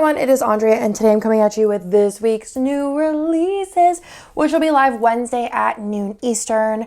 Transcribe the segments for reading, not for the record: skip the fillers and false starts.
everyone, it is Andrea, and today I'm coming at you with this week's new releases, which will be live Wednesday at noon Eastern.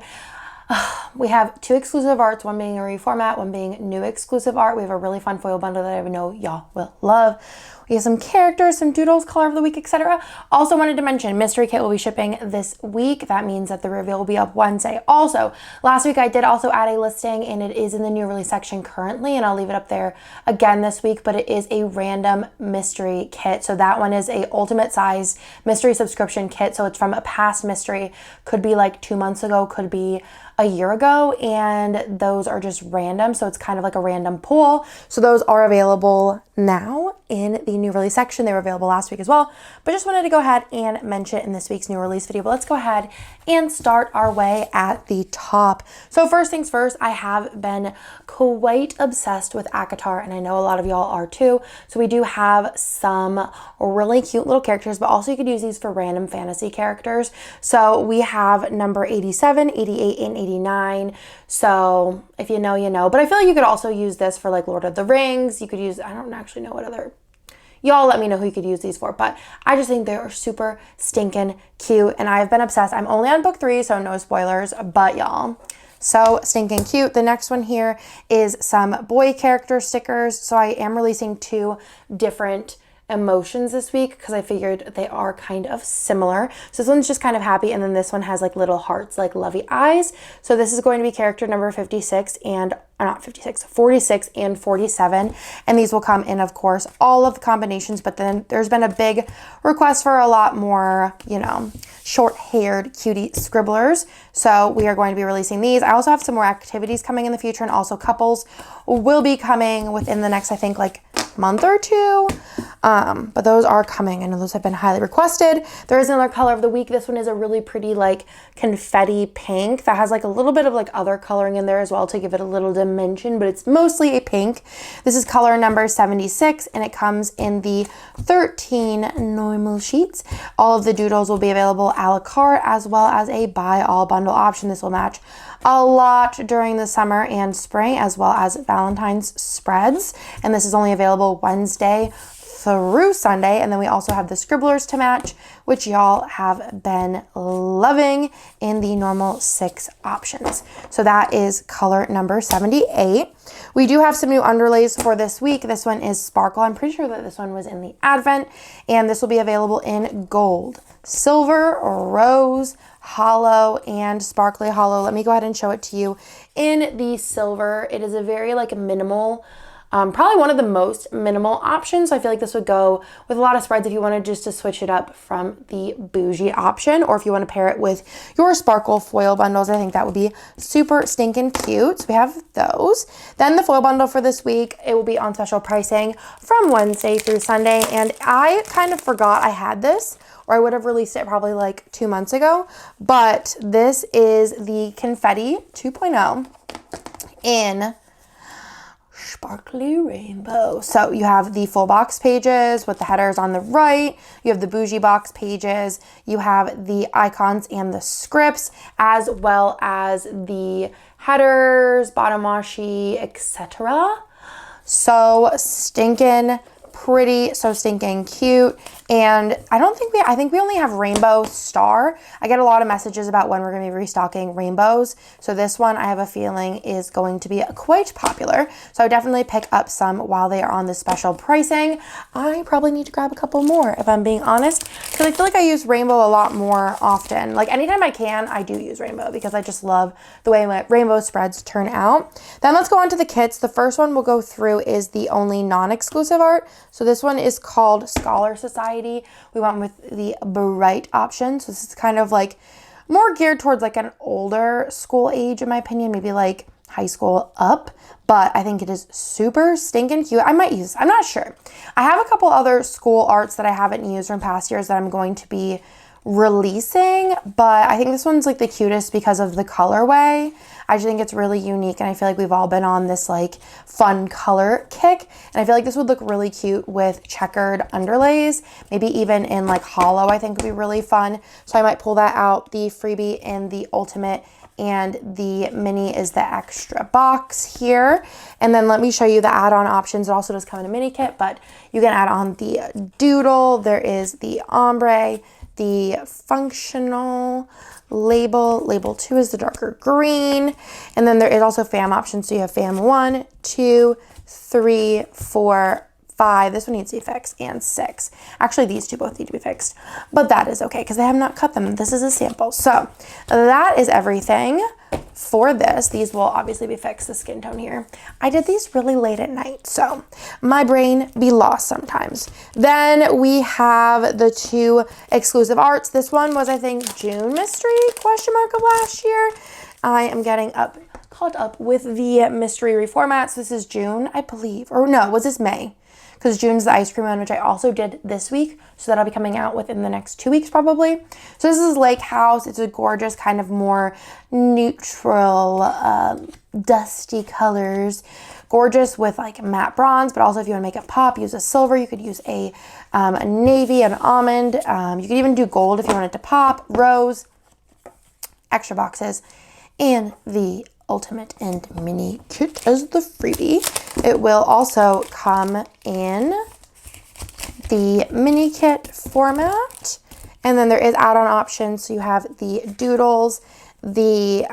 We have 2 exclusive arts, one being a reformat, one being new exclusive art. We have a really fun foil bundle that I know y'all will love. We have some characters, some doodles, color of the week, etc. Also wanted to mention, mystery kit will be shipping this week. That means that the reveal will be up Wednesday. Also, last week I did also add a listing, and it is in the new release section currently, and I'll leave it up there again this week, but it is a random mystery kit. So that one is a ultimate size mystery subscription kit. So it's from a past mystery, could be like 2 months ago, could be a year ago, and those are just random. So it's kind of like a random pool. So those are available now in the new release section. They were available last week as well, but just wanted to go ahead and mention it in this week's new release video. But let's go ahead and start our way at the top. So first things first, I have been quite obsessed with ACOTAR, and I know a lot of y'all are too. So we do have some really cute little characters, but also you could use these for random fantasy characters. So we have number 87, 88, and 89. So if you know, you know. But I feel like you could also use this for like Lord of the Rings. You could use, I don't actually know what other, y'all let me know who you could use these for, but I just think they are super stinking cute, and I've been obsessed. I'm only on book 3, so no spoilers, but y'all, so stinking cute. The next one here is some boy character stickers. So I am releasing 2 different emotions this week because I figured they are kind of similar. So this one's just kind of happy, and then this one has like little hearts, like lovey eyes. So this is going to be character number 56 and not 56, 46 and 47. And these will come in, of course, all of the combinations, but then there's been a big request for a lot more, you know, short-haired cutie scribblers. So we are going to be releasing these. I also have some more activities coming in the future, and also couples will be coming within the next, I think, like month or 2. But those are coming. I know those have been highly requested. There is another color of the week. This one is a really pretty like confetti pink that has like a little bit of like other coloring in there as well to give it a little dimension, but it's mostly a pink. This is color number 76, and it comes in the 13 normal sheets. All of the doodles will be available a la carte, as well as a buy all bundle option. This will match a lot during the summer and spring, as well as Valentine's spreads. And this is only available Wednesday through Sunday. And then we also have the scribblers to match, which y'all have been loving in the normal 6 options. So that is color number 78. We do have some new underlays for this week. This one is Sparkle. I'm pretty sure that this one was in the Advent, and this will be available in gold, silver, rose, hollow, and sparkly hollow. Let me go ahead and show it to you in the silver. It is a very like minimal, probably one of the most minimal options. So I feel like this would go with a lot of spreads if you wanted just to switch it up from the bougie option, or if you want to pair it with your sparkle foil bundles. I think that would be super stinking cute. So we have those. Then the foil bundle for this week, it will be on special pricing from Wednesday through Sunday. And I kind of forgot I had this, or I would have released it probably like 2 months ago. But this is the Confetti 2.0 in Sparkly Rainbow. So you have the full box pages with the headers on the right. You have the bougie box pages. You have the icons and the scripts, as well as the headers, bottom washi, etc. So stinking pretty, so stinking cute. And I think we only have Rainbow Star. I get a lot of messages about when we're going to be restocking rainbows. So this one, I have a feeling, is going to be quite popular. So I would definitely pick up some while they are on the special pricing. I probably need to grab a couple more, if I'm being honest, because I feel like I use rainbow a lot more often. Like anytime I can, I do use rainbow because I just love the way my rainbow spreads turn out. Then let's go on to the kits. The first one we'll go through is the only non-exclusive art. So this one is called Scholar Society. We went with the bright option. So this is kind of like more geared towards like an older school age, in my opinion, maybe like high school up, but I think it is super stinking cute. I might use, I'm not sure. I have a couple other school arts that I haven't used from past years that I'm going to be releasing, but I think this one's like the cutest because of the colorway. I just think it's really unique, and I feel like we've all been on this like fun color kick, and I feel like this would look really cute with checkered underlays, maybe even in like hollow. I think would be really fun. So I might pull that out, the freebie in the ultimate and the mini is the extra box here. And then let me show you the add-on options. It also does come in a mini kit, but you can add on the doodle. There is the ombre, the functional label. Label 2 is the darker green. And then there is also fam options. So you have fam 1, 2, 3, 4, 5. This one needs to be fixed, and 6. Actually, these two both need to be fixed, but that is okay because I have not cut them. This is a sample. So that is everything for this. These will obviously be fixed, the skin tone here. I did these really late at night, so my brain be lost sometimes. Then we have the 2 exclusive arts. This one was, I think, June mystery question mark of last year. I am getting caught up with the mystery reformats. This is June, I believe, or no, was this May? Because June's the ice cream one, which I also did this week. So that'll be coming out within the next 2 weeks probably. So this is Lake House. It's a gorgeous kind of more neutral, dusty colors. Gorgeous with like matte bronze, but also if you want to make it pop, use a silver. You could use a navy, an almond. You could even do gold if you wanted to pop, rose, extra boxes, and the ultimate and mini kit as the freebie. It will also come in the mini kit format, and then there is add-on options. So you have the doodles, the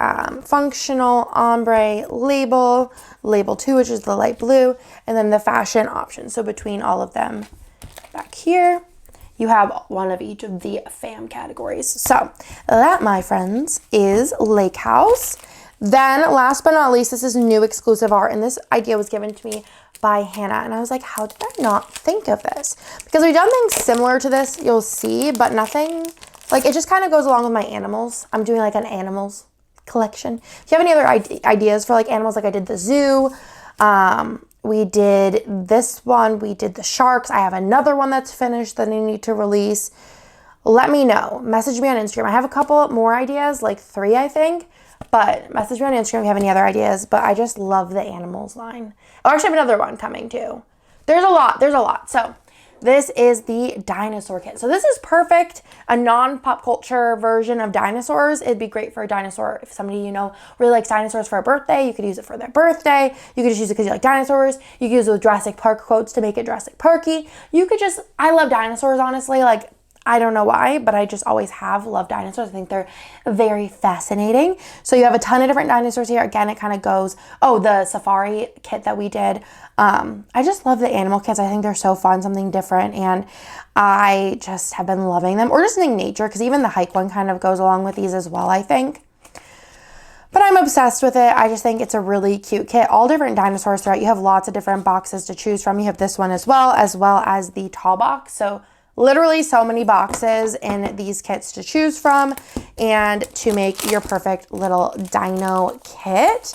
functional ombre label, label 2, which is the light blue, and then the fashion option. So between all of them back here, you have one of each of the fam categories. So that, my friends, is Lake House. Then last but not least, this is new exclusive art, and this idea was given to me by Hannah, and I was like, how did I not think of this? Because we've done things similar to this, you'll see, but nothing, like, it just kind of goes along with my animals. I'm doing like an animals collection. If you have any other ideas for like animals, like I did the zoo, we did this one, we did the sharks. I have another one that's finished that I need to release. Let me know. Message me on Instagram. I have a couple more ideas, like 3, I think. But message me on Instagram if you have any other ideas. But I just love the animals line. Oh, actually, I have another one coming too. There's a lot. So this is the dinosaur kit. So this is perfect. A non-pop culture version of dinosaurs. It'd be great for a dinosaur. If somebody you know really likes dinosaurs for a birthday, you could use it for their birthday. You could just use it because you like dinosaurs. You could use it with Jurassic Park quotes to make it Jurassic Parky. You could just, I love dinosaurs, honestly. Like, I don't know why, but I just always have loved dinosaurs. I think they're very fascinating. So you have a ton of different dinosaurs here. Again, it kind of goes, oh, the safari kit that we did. I just love the animal kits. I think they're so fun, something different. And I just have been loving them. Or just something nature, because even the hike one kind of goes along with these as well, I think. But I'm obsessed with it. I just think it's a really cute kit. All different dinosaurs throughout. You have lots of different boxes to choose from. You have this one as well as the tall box. So literally so many boxes in these kits to choose from and to make your perfect little dino kit.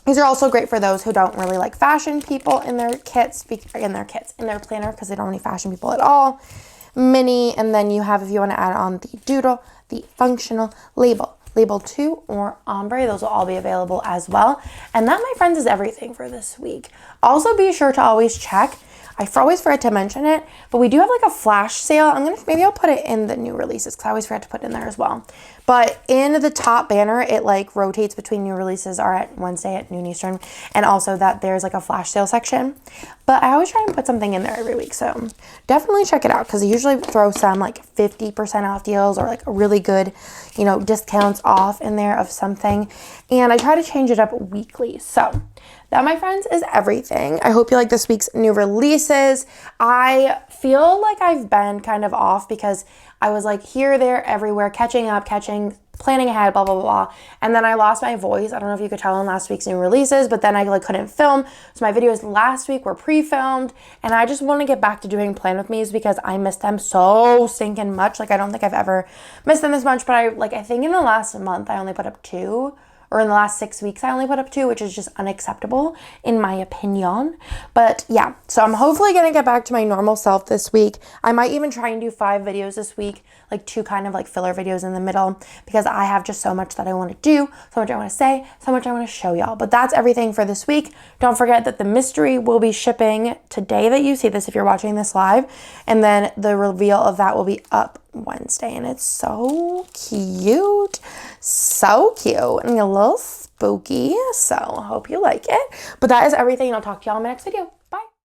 These are also great for those who don't really like fashion people in their kits, in their planner, because they don't have any fashion people at all. Mini, and then you have, if you want to add on the doodle, the functional label 2 or ombre, those will all be available as well. And that, my friends, is everything for this week. Also, be sure to always check, I always forget to mention it, but we do have like a flash sale. Maybe I'll put it in the new releases because I always forget to put it in there as well. But in the top banner, it like rotates between new releases are at Wednesday at noon Eastern, and also that there's like a flash sale section. But I always try and put something in there every week, so definitely check it out because I usually throw some like 50% off deals or like a really good, you know, discounts off in there of something. And I try to change it up weekly. So that, my friends, is everything. I hope you like this week's new releases. I feel like I've been kind of off because I was like here, there, everywhere, catching up, planning ahead, blah, blah, blah. And then I lost my voice. I don't know if you could tell in last week's new releases, but then I like couldn't film. So my videos last week were pre-filmed, and I just want to get back to doing Plan With Me's because I missed them so stinking much. Like, I don't think I've ever missed them this much, but I think in the last month I only put up 2. Or in the last 6 weeks, I only put up 2, which is just unacceptable in my opinion. But yeah, so I'm hopefully going to get back to my normal self this week. I might even try and do 5 videos this week, like 2 kind of like filler videos in the middle, because I have just so much that I want to do, so much I want to say, so much I want to show y'all. But that's everything for this week. Don't forget that the mystery will be shipping today that you see this if you're watching this live. And then the reveal of that will be up Wednesday, and it's so cute. So cute and a little spooky. So I hope you like it. But that is everything. I'll talk to y'all in my next video.